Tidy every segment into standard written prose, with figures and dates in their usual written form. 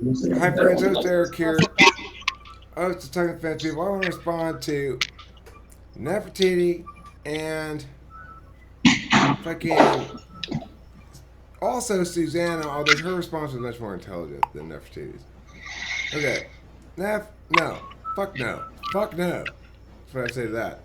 Hi friends, host Eric here. Host of Talking Fence People. I want to respond to Nefertiti and fucking also Susanna, although her response was much more intelligent than Nefertiti's. Okay. No. Fuck no. Fuck no. That's what I say to that.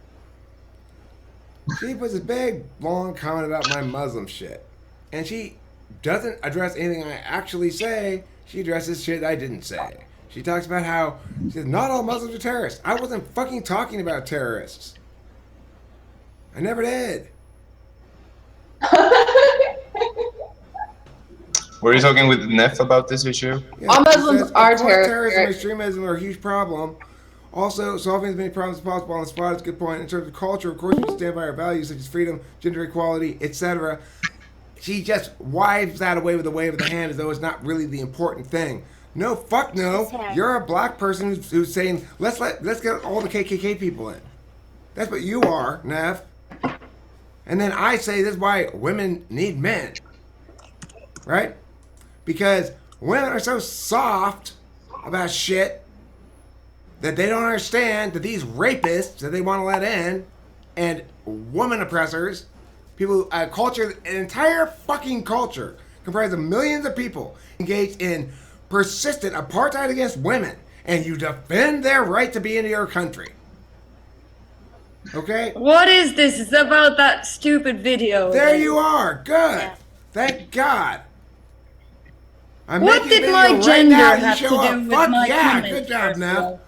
She puts a big, long comment about my Muslim shit. And she doesn't address anything I actually say. She addresses shit I didn't say. She talks about how she says not all Muslims are terrorists. I wasn't fucking talking about terrorists. I never did. Were you talking with Neff about this issue? Yeah, All she Muslims says, of are course, terrorists, terrorism and Eric. extremism are a huge problem. Also, solving as many problems as possible on the spot is a good point. In terms of culture, of course, we stand by our values such as freedom, gender equality, etc. She just wives that away with a wave of the hand as though it's not really the important thing. No, fuck no. You're a black person who's saying let's get all the KKK people in. That's what you are, Neff. And then I say this is why women need men, right? Because women are so soft about shit that they don't understand that these rapists that they want to let in and woman oppressors, people, a culture, an entire fucking culture comprised of millions of people engaged in persistent apartheid against women, and you defend their right to be in your country. Okay? What is this? It's about that stupid video. There you are. Good. Yeah. Thank God. I'm What making a did my video right gender now. You have to show up. do with Fuck my yeah. comment? Good job, first of Neff. all?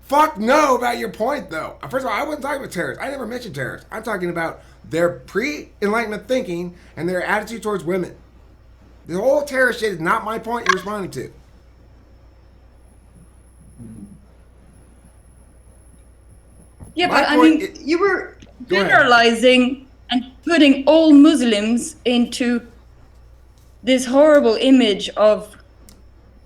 Fuck no about your point, though. First of all, I wasn't talking about terrorists. I never mentioned terrorists. I'm talking about their pre-Enlightenment thinking and their attitude towards women. The whole terrorist shit is not my point you're responding to. Yeah, My but I point mean, i- you were Go ahead. generalizing and putting all Muslims into this horrible image of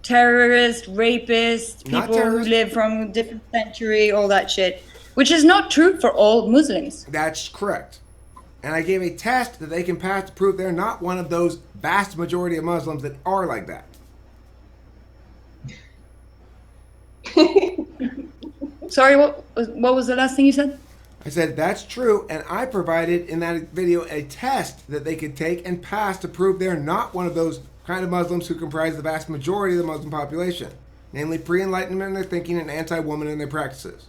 terrorists, rapists, Not people who terrorists. live from a different century, all that shit, which is not true for all Muslims. That's correct. And I gave a test that they can pass to prove they're not one of those vast majority of Muslims that are like that. Sorry, what was the last thing you said? I said that's true, and I provided in that video a test that they could take and pass to prove they're not one of those kind of Muslims who comprise the vast majority of the Muslim population, namely pre-enlightenment in their thinking and anti-woman in their practices.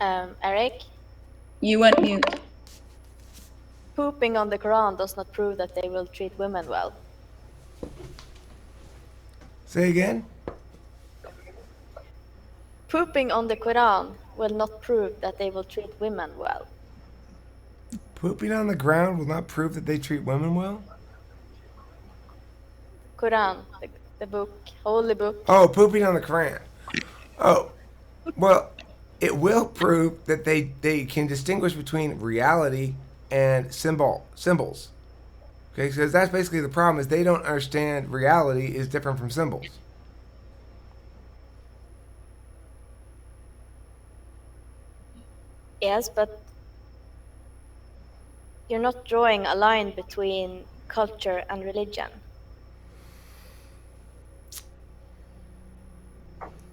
Eric, You went mute. pooping on the Quran does not prove that they will treat women well. Say again? Pooping on the Quran will not prove that they will treat women well. Pooping on the ground will not prove that they treat women well? Quran, the book, holy book. Oh, pooping on the Quran. Oh, well, it will prove that they can distinguish between reality and symbols. Okay, because that's basically the problem is they don't understand reality is different from symbols. Yes, but you're not drawing a line between culture and religion.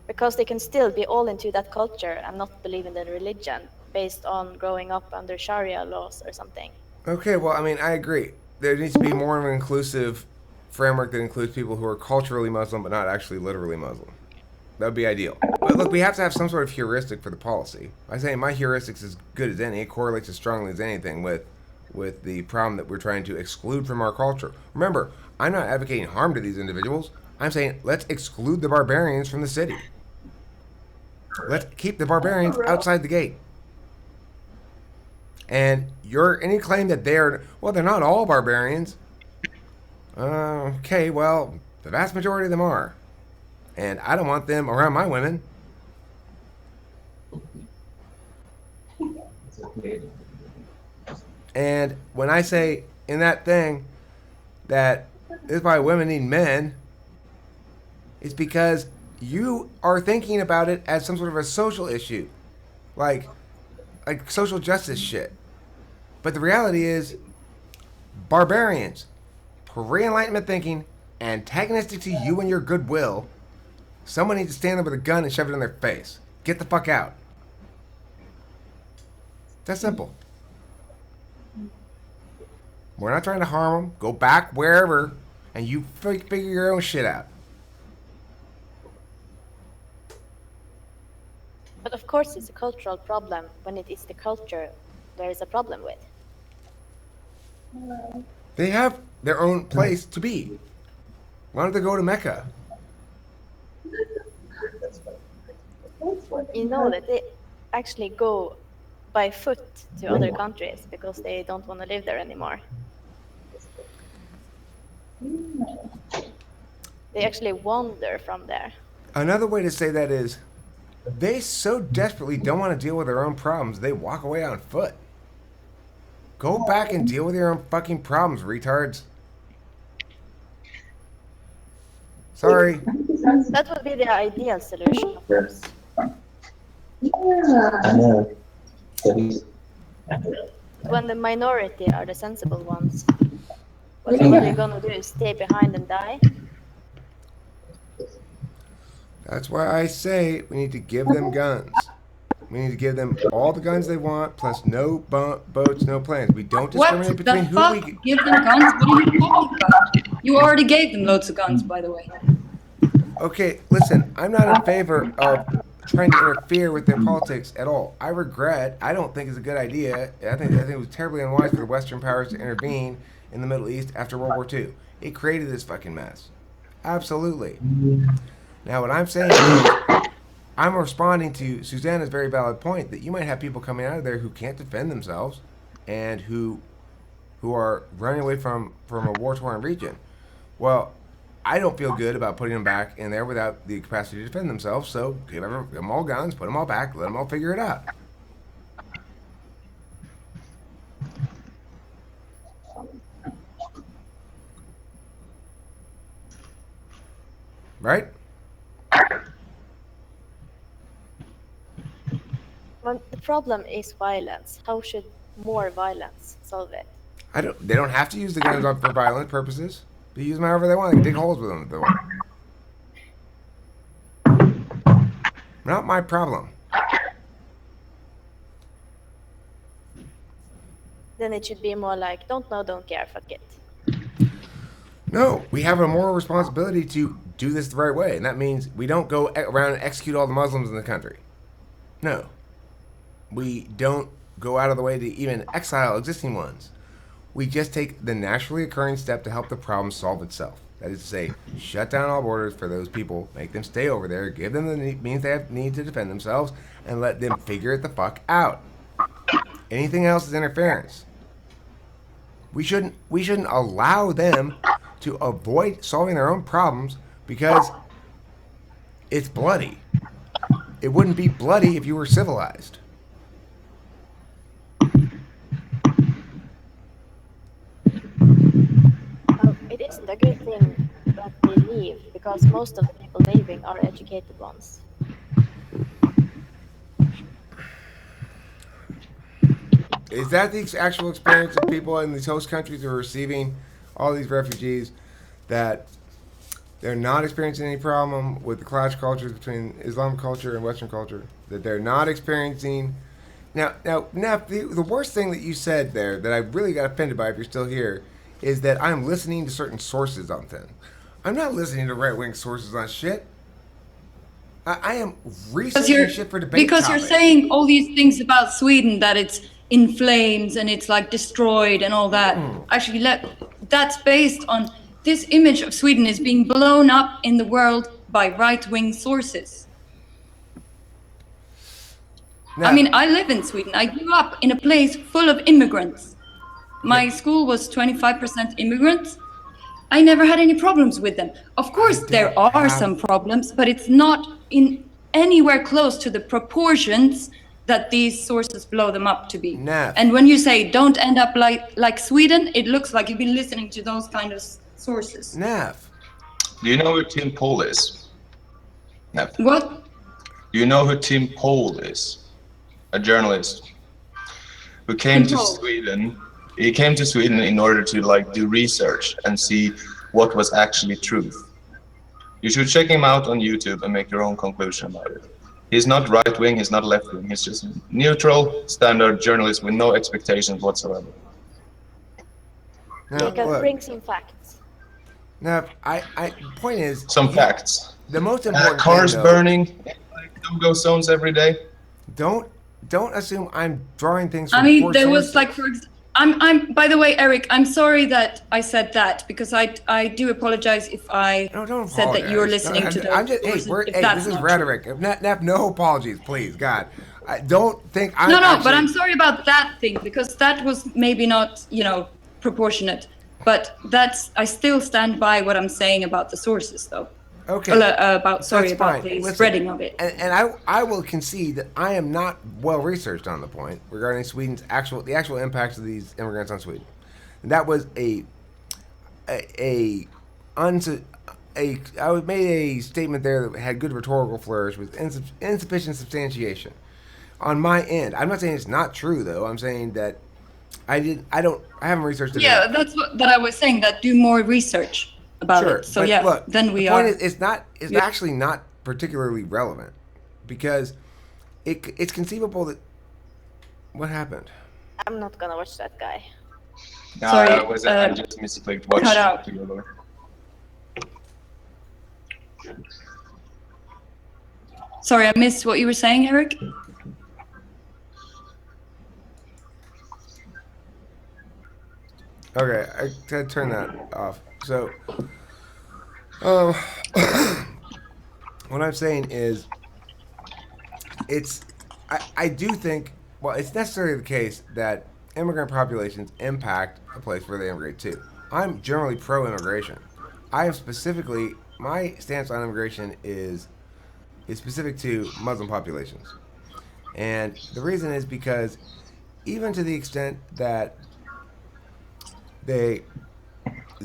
Because they can still be all into that culture and not believe in the religion based on growing up under Sharia laws or something. Okay, well, I mean, I agree. There needs to be more of an inclusive framework that includes people who are culturally Muslim but not actually literally Muslim. That would be ideal. But look, we have to have some sort of heuristic for the policy. I say my heuristic's as good as any. It correlates as strongly as anything with the problem that we're trying to exclude from our culture. Remember, I'm not advocating harm to these individuals. I'm saying let's exclude the barbarians from the city. Let's keep the barbarians outside the gate. And any claim that they're not all barbarians. Okay, well, the vast majority of them are. And I don't want them around my women. And when I say in that thing that this is why women need men, it's because you are thinking about it as some sort of a social issue. Like social justice shit. But the reality is, barbarians, pre-Enlightenment thinking, antagonistic to you and your goodwill, someone needs to stand there with a gun and shove it in their face. Get the fuck out. That's simple. We're not trying to harm them. Go back wherever, and you figure your own shit out. But of course, it's a cultural problem when it is the culture there is a problem with. They have their own place to be. Why don't they go to Mecca? You know that they actually go by foot to other countries because they don't want to live there anymore. They actually wander from there. Another way to say that is, they so desperately don't want to deal with their own problems, they walk away on foot. Go back and deal with your own fucking problems, retards. Sorry. That would be the ideal solution, of course. When the minority are the sensible ones, what are they gonna do? Stay behind and die? That's why I say we need to give them guns. We need to give them all the guns they want, plus no boats, no planes. We don't discriminate between who What we... the fuck? Give them guns? What are you talking about? You already gave them loads of guns, by the way. Okay, listen, I'm not in favor of trying to interfere with their politics at all. I don't think it's a good idea. I think it was terribly unwise for the Western powers to intervene in the Middle East after World War II. It created this fucking mess. Absolutely. Now, what I'm saying is, I'm responding to Susanna's very valid point that you might have people coming out of there who can't defend themselves and who are running away from a war-torn region. Well, I don't feel good about putting them back in there without the capacity to defend themselves, so give them all guns, put them all back, let them all figure it out. Right? Well, the problem is violence. How should more violence solve it? They don't have to use the guns for violent purposes. They use them however they want. They can dig holes with them if they want. Not my problem. Then it should be more like, don't know, don't care, fuck it. No, we have a moral responsibility to do this the right way, and that means we don't go around and execute all the Muslims in the country. No. We don't go out of the way to even exile existing ones. We just take the naturally occurring step to help the problem solve itself. That is to say, shut down all borders for those people, make them stay over there, give them the means they need to defend themselves, and let them figure it the fuck out. Anything else is interference. We shouldn't allow them to avoid solving their own problems because it's bloody. It wouldn't be bloody if you were civilized. Well, it isn't a good thing that they leave because most of the people leaving are educated ones. Is that the actual experience of people in these host countries who are receiving all these refugees, that they're not experiencing any problem with the clash cultures between Islamic culture and Western culture? That they're not experiencing... Now, the worst thing that you said there that I really got offended by, if you're still here, is that I'm listening to certain sources on things. I'm not listening to right-wing sources on shit. I am researching shit for debate because topics. you're saying all these things about Sweden, that it's in flames and it's like destroyed and all that. Actually, that's based on this image of Sweden is being blown up in the world by right-wing sources. Now, I mean, I live in Sweden. I grew up in a place full of immigrants. My school was 25% immigrants. I never had any problems with them. Of course, there are some problems, but it's not in anywhere close to the proportions that these sources blow them up to be. Nev. And when you say don't end up like Sweden, it looks like you've been listening to those kind of sources. Nev. Do you know who Tim Pohl is? Nev. What? Do you know who Tim Pohl is? A journalist who came Tim to Pohl. Sweden. He came to Sweden in order to do research and see what was actually truth. You should check him out on YouTube and make your own conclusion about it. He's not right-wing, he's not left-wing, he's just a neutral, standard journalist with no expectations whatsoever. Now, Jacob, look, bring some facts. now, point is, Some facts. the most important Cars thing, though, burning, no-go zones every day. don't assume I'm drawing things from I mean, poor there was sources. like, I'm. By the way, Eric, I'm sorry that I said that because I do apologize if I No, don't said that you were apologize. listening to I'm those just, hey, sources, if that's this is not rhetoric. No apologies, please, God. I don't think I'm true. No, actually, but I'm sorry about that thing because that was maybe not, proportionate. But I still stand by what I'm saying about the sources, though. okay. About That's about fine. the Listen, spreading of it. And I will concede that I am not well researched on the point regarding Sweden's the actual impacts of these immigrants on Sweden. And that was I made a statement there that had good rhetorical flourish with insufficient substantiation on my end. I'm not saying it's not true though. I'm saying that I haven't researched it. Yeah, enough. that's what I was saying. That do more research about Sure, it. So but yeah, look, then we the point are. is, it's Yeah. actually not particularly relevant because it's conceivable that what happened. I'm not gonna watch that guy. Sorry, I just misclicked watch. cut out. Together. Sorry, I missed what you were saying, Eric. Okay, I gotta turn that off. So, what I'm saying is, I do think, well, it's necessarily the case that immigrant populations impact a place where they immigrate to. I'm generally pro-immigration. I am specifically, my stance on immigration is specific to Muslim populations. And the reason is because even to the extent that they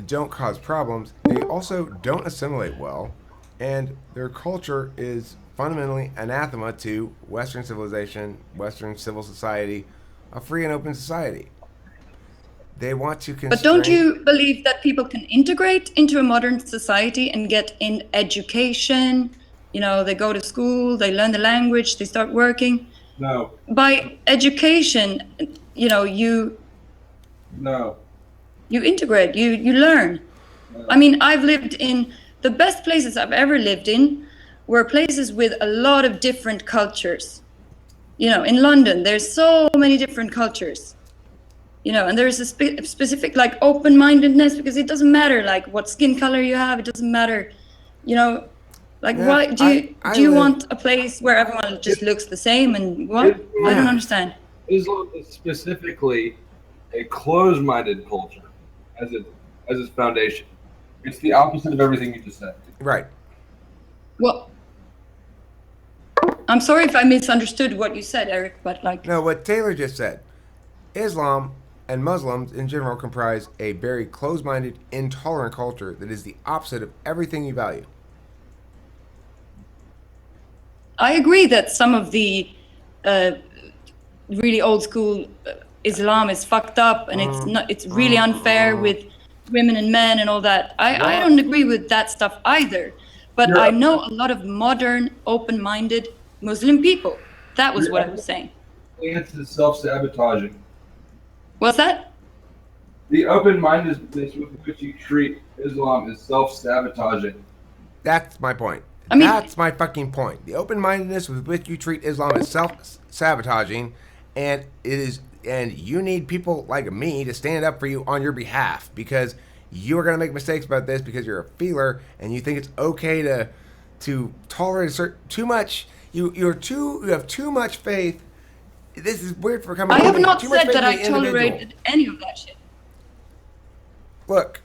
don't cause problems, they also don't assimilate well, and their culture is fundamentally anathema to Western civilization, Western civil society, a free and open society. They want to constrain... But don't you believe that people can integrate into a modern society and get in education? They go to school, they learn the language, they start working. No. By education, No. you integrate, you learn. I mean, I've lived in the best places I've ever lived in were places with a lot of different cultures. In London, there's so many different cultures. And there's a specific like open-mindedness because it doesn't matter like what skin color you have. It doesn't matter, like Yeah, why do you live- want a place where everyone just looks the same and what? I don't understand. Islam is specifically a closed-minded culture as its foundation. It's the opposite of everything you just said. Right. Well, I'm sorry if I misunderstood what you said, Eric, but like No, what Taylor just said. Islam and Muslims in general comprise a very closed-minded, intolerant culture that is the opposite of everything you value. I agree that some of the really old school Islam is fucked up and it's really unfair with women and men and all that. I don't agree with that stuff either. But I know a lot of modern, open-minded Muslim people. That was what I was saying. It's self-sabotaging. What's that? The open-mindedness with which you treat Islam is self-sabotaging. That's my point. I mean- That's my fucking point. The open-mindedness with which you treat Islam is self-sabotaging, and you need people like me to stand up for you on your behalf because you are going to make mistakes about this because you're a feeler and you think it's okay to tolerate too much. You have too much faith. This is weird for coming. I have not too much said faith that in I the individual. tolerated any of that shit. Look,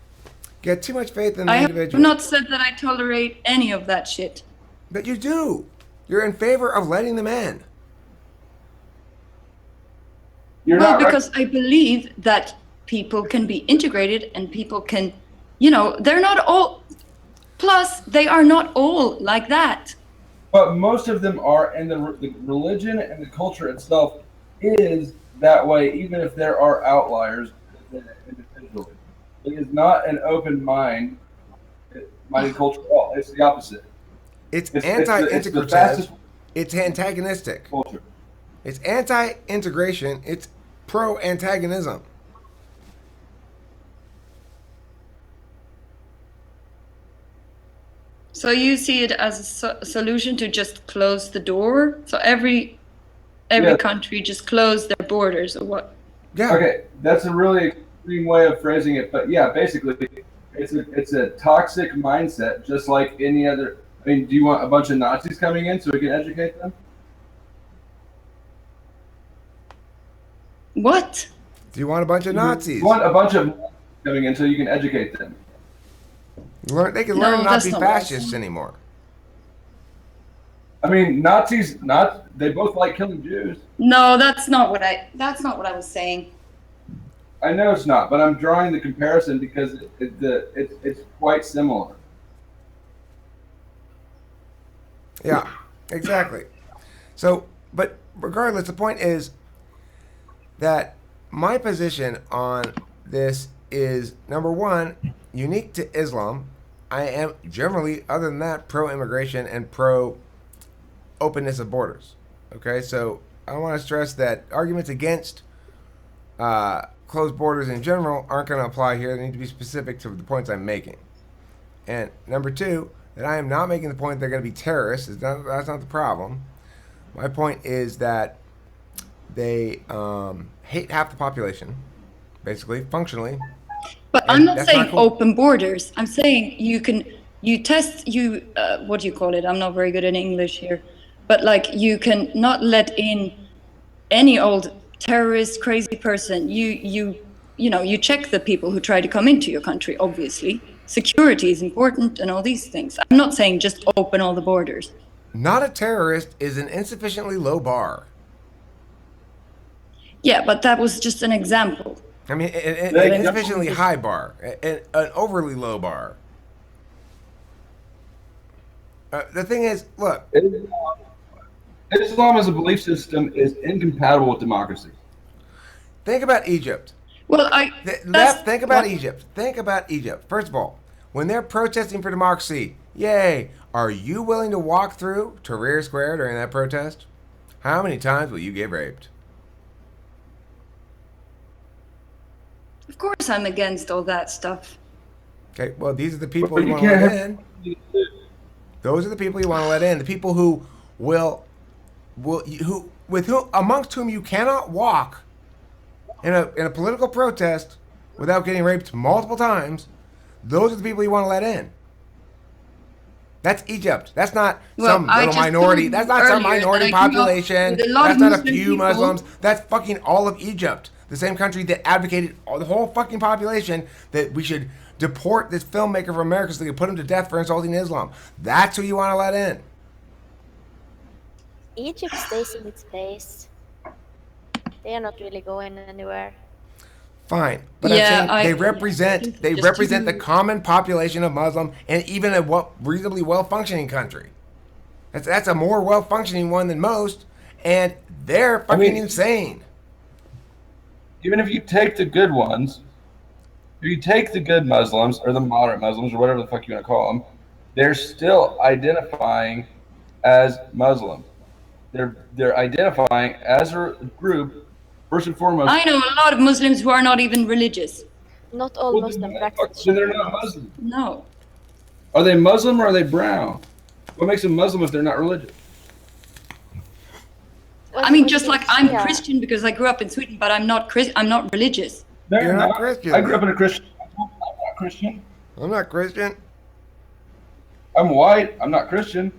get too much faith in the I have individual. not said that I tolerate any of that shit. But you do. You're in favor of letting them in. You're Well, not because I believe that people can be integrated and people can, they're not all, plus they are not all like that. But most of them are, and the religion and the culture itself is that way, even if there are outliers individually. It is not an open mind minded culture at all. It's the opposite. It's It's the anti-integrative. fastest It's antagonistic. culture. It's anti-integration. It's pro-antagonism. So you see it as a solution to just close the door? So every Yeah. country just close their borders, or what? Yeah. Okay, that's a really extreme way of phrasing it, but yeah, basically, it's a toxic mindset, just like any other. I mean, do you want a bunch of Nazis coming in so we can educate them? What? Do you want a bunch of Nazis? You want a bunch of Nazis coming in so you can educate them? They can No, learn not that's to be not what I fascists anymore. I mean, Nazis, they both like killing Jews. No, that's not what I was saying. I know it's not, but I'm drawing the comparison because it's quite similar. Yeah, exactly. So, but regardless, the point is that my position on this is, number one, unique to Islam. I am generally, other than that, pro-immigration and pro-openness of borders. Okay, so I want to stress that arguments against closed borders in general aren't going to apply here. They need to be specific to the points I'm making. And number two, that I am not making the point they're going to be terrorists. That's not the problem. My point is that they hate half the population, basically, functionally. But And I'm not that's saying not cool. open borders. I'm saying you test what do you call it? I'm not very good at English here, but like you can not let in any old terrorist, crazy person. You check the people who try to come into your country. Obviously, security is important and all these things. I'm not saying just open all the borders. Not a terrorist is an insufficiently low bar. Yeah, but that was just an example. I mean, an They- insufficiently high bar, an overly low bar. The thing is, look, Islam as a belief system is incompatible with democracy. think about Egypt. Well, Think about Egypt. Think about Egypt. First of all, when they're protesting for democracy, yay, are you willing to walk through Tahrir Square during that protest? How many times will you get raped? Of course, I'm against all that stuff. Okay, well, these are the people But you you want to can't let have- in. Those are the people you want to let in. The people who amongst whom you cannot walk in a political protest without getting raped multiple times. Those are the people you want to let in. That's Egypt. That's not some I little just minority. told That's you not some earlier minority that I grew up population. with a lot That's of not a Muslim few people. Muslims. That's fucking all of Egypt. The same country that advocated the whole fucking population that we should deport this filmmaker from America so they could put him to death for insulting Islam. That's who you want to let in. Egypt stays in its place. They are not really going anywhere. Fine, but Yeah, I'm saying they just represent to- the common population of Muslim and even a reasonably well-functioning country. That's a more well-functioning one than most, and they're fucking insane. Even if you take the good ones, if you take the good Muslims or the moderate Muslims or whatever the fuck you want to call them, they're still identifying as Muslim. They're identifying as a group, first and foremost. I know a lot of Muslims who are not even religious. Not all Well, Muslim then practice. they're not Muslim. No. Are they Muslim or are they brown? What makes them Muslim if they're not religious? Well, I mean, Muslims- just like I'm yeah. Christian because I grew up in Sweden, but I'm not I'm not religious. They're You're not Christian. I grew up in a Christian. I'm not Christian. I'm not Christian. I'm white. I'm not Christian.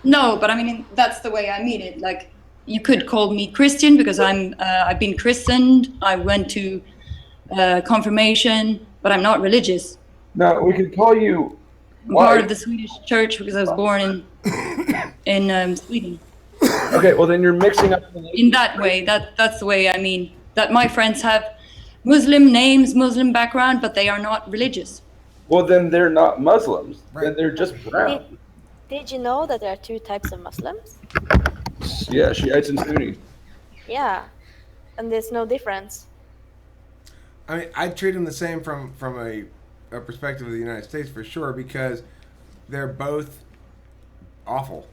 No, but I mean that's the way I mean it. Like you could call me Christian because I've been christened. I went to confirmation, but I'm not religious. No, we could call you I'm part white. of the Swedish church because I was born in Sweden. Okay, well then you're mixing up. In that way, that's the way I mean. That my friends have Muslim names, Muslim background, but they are not religious. Well then they're not Muslims. Right. Then they're just brown. Did you know that there are two types of Muslims? Yeah, Shiites and Sunnis. Yeah, and there's no difference. I mean, I treat them the same from a a perspective of the United States for sure, because they're both awful.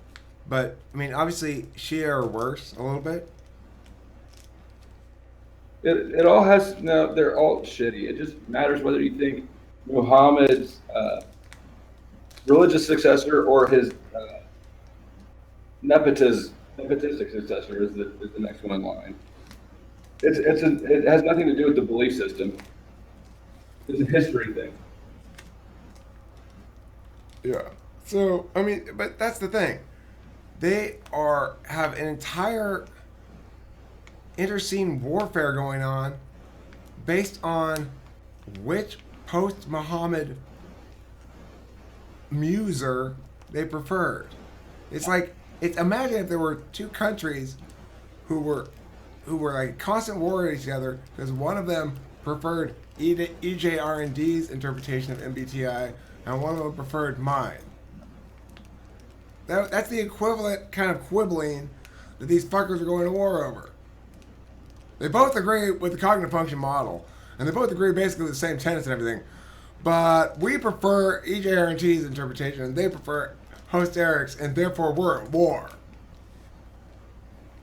But I mean, obviously, Shia are worse a little bit. It all has no. They're all shitty. It just matters whether you think Muhammad's religious successor or his nepotistic successor is the next one in line. It has nothing to do with the belief system. It's a history thing. Yeah. So I mean, but that's the thing. They have an entire interscene warfare going on based on which post-Muhammad muser they preferred. It's like imagine if there were two countries who were like constant war at each other because one of them preferred EJR&D's interpretation of MBTI and one of them preferred mine. That's the equivalent kind of quibbling that these fuckers are going to war over. They both agree with the cognitive function model, and they both agree basically with the same tenets and everything. But we prefer EJR&T's interpretation, and they prefer Host Eric's, and therefore we're at war.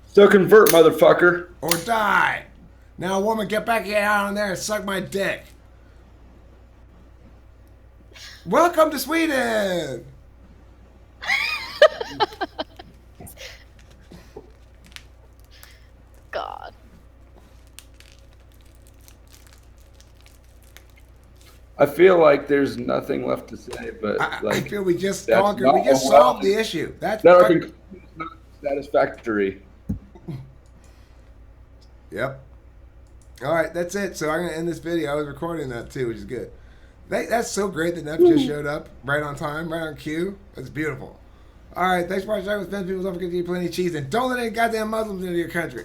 So convert, motherfucker. Or die. Now, woman, get back out on there and suck my dick. Welcome to Sweden! God. I feel like there's nothing left to say, but I feel we just that's conquered. not We just a well- solved the issue. That's that our fucking- conclusion is not satisfactory. Yep. All right, that's it. So I'm gonna end this video. I was recording that too, which is good. That's so great that Neff just showed up right on time, right on cue. That's beautiful. All right, thanks for watching. With Spend People, don't forget to eat plenty of cheese and don't let any goddamn Muslims into your country.